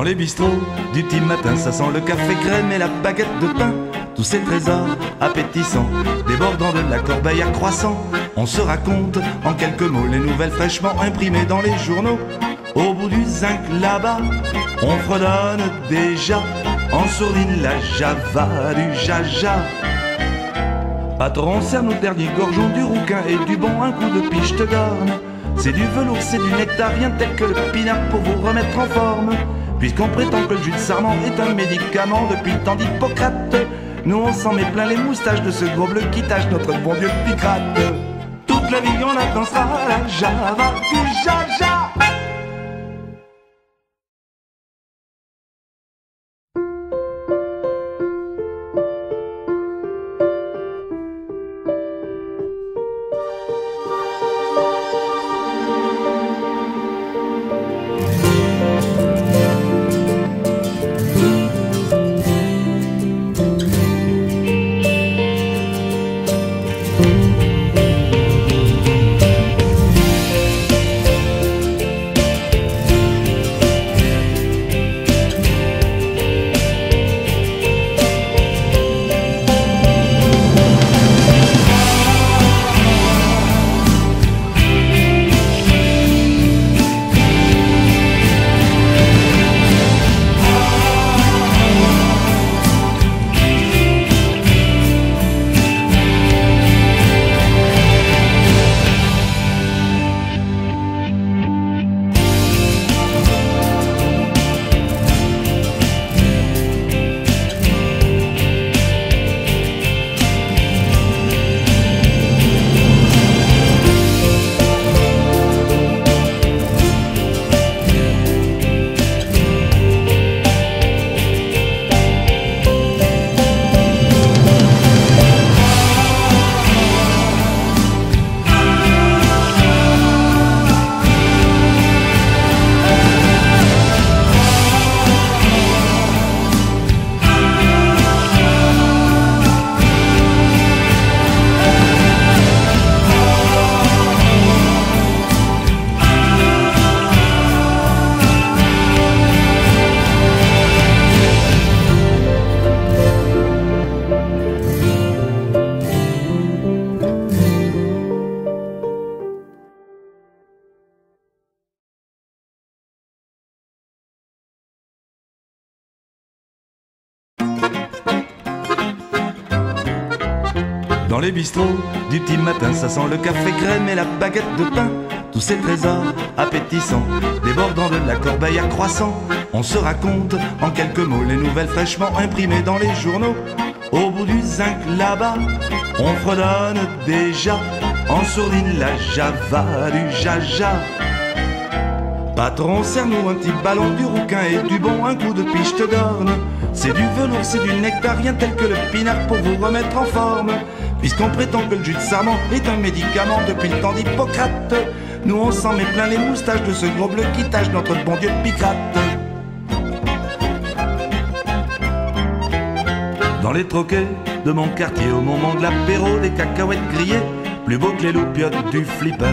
les bistrots du petit matin, ça sent le café crème et la baguette de pain. Tous ces trésors appétissants, débordant de la corbeille à croissant. On se raconte en quelques mots les nouvelles fraîchement imprimées dans les journaux. Au bout du zinc là-bas, on fredonne déjà en sourdine la java du jaja. Patron, serre nos derniers gorgeons du rouquin et du bon un coup de piche te garne. C'est du velours, c'est du nectar, rien tel que le pinard pour vous remettre en forme. Puisqu'on prétend que le jus de sarment est un médicament depuis le temps d'Hippocrate, nous on s'en met plein les moustaches de ce gros bleu qui tâche notre bon Dieu Picrate. Toute la vie on la dansera à la java du jaja. Dans les bistrots du petit matin, ça sent le café crème et la baguette de pain. Tous ces trésors appétissants, débordant de la corbeille à croissant. On se raconte en quelques mots les nouvelles fraîchement imprimées dans les journaux. Au bout du zinc là-bas, on fredonne déjà en sourdine la java du jaja. Patron, serre-nous un petit ballon du rouquin et du bon un coup de piche te garne. C'est du velours, c'est du nectar, rien tel que le pinard pour vous remettre en forme. Puisqu'on prétend que le jus de sarment est un médicament depuis le temps d'Hippocrate, nous on s'en met plein les moustaches de ce gros bleu qui tâche notre bon Dieu Picrate. Dans les troquets de mon quartier, au moment de l'apéro, des cacahuètes grillées, plus beau que les loupiottes du flipper,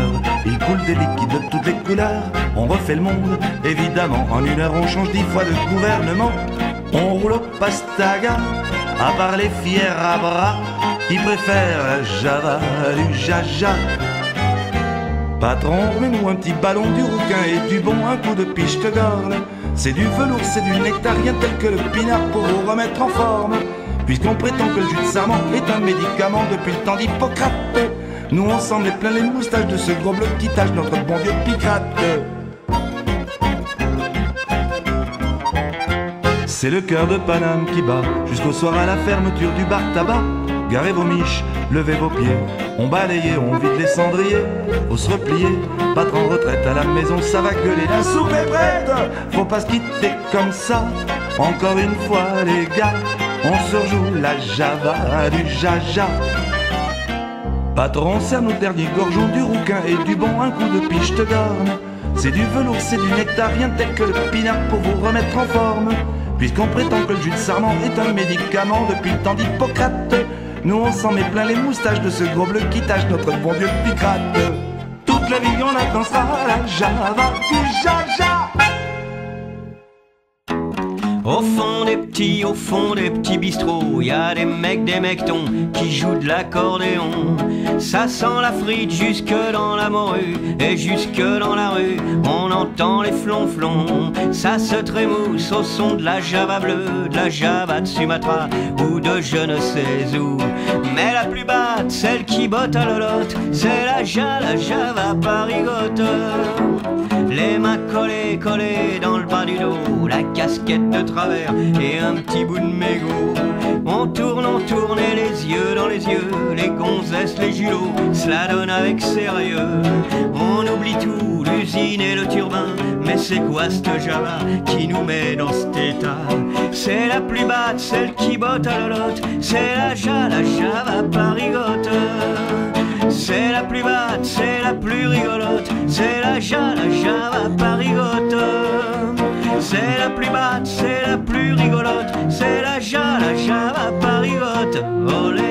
il coule des liquides de toutes les couleurs. On refait le monde, évidemment, en une heure on change 10 fois de gouvernement. On roule au pastaga, à part les fiers à bras qui préfèrent la java du jaja. Patron, remets-nous un petit ballon du rouquin et du bon un coup de piche te garne. C'est du velours, c'est du nectar, rien tel que le pinard pour vous remettre en forme. Puisqu'on prétend que le jus de sarment est un médicament depuis le temps d'Hippocrate, nous on s'en met plein les moustaches de ce gros bleu qui tâche notre bon Dieu Picrate. C'est le cœur de Paname qui bat jusqu'au soir à la fermeture du bar tabac. Garez vos miches, levez vos pieds, on balaye, on vide les cendriers. Faut se replier, battre en retraite à la maison, ça va gueuler. La soupe est prête, faut pas se quitter comme ça. Encore une fois les gars, on se rejoue la java du jaja. Patron, serre nos derniers gorgeons du rouquin et du bon un coup de piche te garne. C'est du velours, c'est du nectar, rien tel que le pinard pour vous remettre en forme. Puisqu'on prétend que le jus de sarment est un médicament depuis le temps d'Hippocrate, nous on s'en met plein les moustaches de ce gros bleu qui tâche notre bon Dieu Picrate. Toute la vie on la dansera à la java du jaja. Au fond des petits bistrots, y a des mecs-tons qui jouent de l'accordéon. Ça sent la frite jusque dans la morue, et jusque dans la rue, on entend les flonflons. Ça se trémousse au son de la java bleue, de la java de Sumatra, ou de je ne sais où. Mais la plus batte, celle qui botte à l'olotte, c'est la java parigote. Les mains collées dans le bas du dos, la casquette de travers et un petit bout de mégot. On tourne et les yeux dans les yeux, les gonzesses, les julots, cela donne avec sérieux. On oublie tout, l'usine et le turbin, mais c'est quoi cette java qui nous met dans cet état? C'est la plus batte, celle qui botte à l'olotte, c'est la java parigote. C'est la plus batte, c'est la plus rigolote, c'est la java parigote. C'est la plus batte, c'est la plus rigolote, c'est la java parigote. Olé.